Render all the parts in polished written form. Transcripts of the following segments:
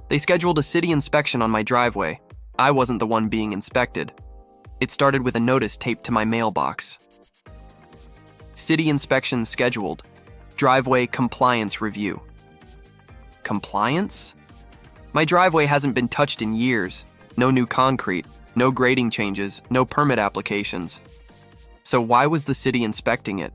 They scheduled a city inspection on my driveway. I wasn't the one being inspected. It started with a notice taped to my mailbox. City inspection scheduled. Driveway compliance review. Compliance? My driveway hasn't been touched in years. No new concrete, no grading changes, no permit applications. So why was the city inspecting it?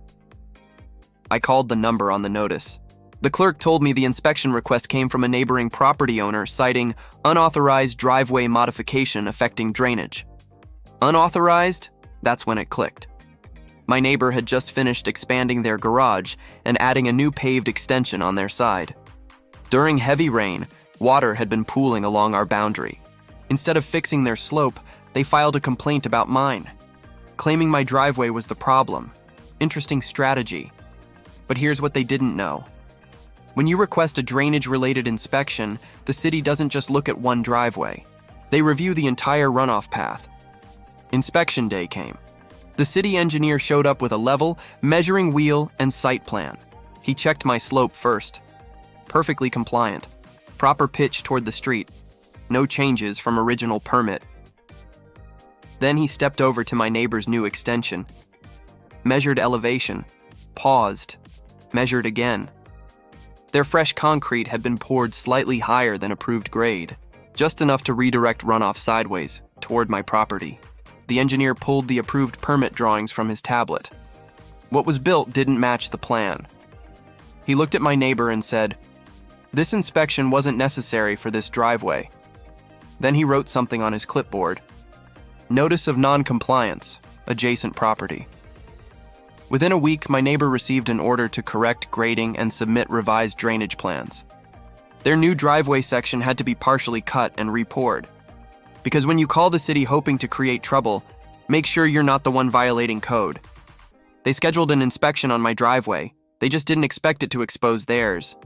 I called the number on the notice. The clerk told me the inspection request came from a neighboring property owner citing unauthorized driveway modification affecting drainage. Unauthorized? That's when it clicked. My neighbor had just finished expanding their garage and adding a new paved extension on their side. During heavy rain, water had been pooling along our boundary. Instead of fixing their slope, they filed a complaint about mine, claiming my driveway was the problem. Interesting strategy. But here's what they didn't know. When you request a drainage-related inspection, the city doesn't just look at one driveway. They review the entire runoff path. Inspection day came. The city engineer showed up with a level, measuring wheel, and site plan. He checked my slope first. Perfectly compliant. Proper pitch toward the street. No changes from original permit. Then he stepped over to my neighbor's new extension. Measured elevation. Paused. Measured again. Their fresh concrete had been poured slightly higher than approved grade, just enough to redirect runoff sideways, toward my property. The engineer pulled the approved permit drawings from his tablet. What was built didn't match the plan. He looked at my neighbor and said, "This inspection wasn't necessary for this driveway." Then he wrote something on his clipboard. Notice of non-compliance, adjacent property. Within a week, my neighbor received an order to correct grading and submit revised drainage plans. Their new driveway section had to be partially cut and re-poured. Because when you call the city hoping to create trouble, make sure you're not the one violating code. They scheduled an inspection on my driveway. They just didn't expect it to expose theirs.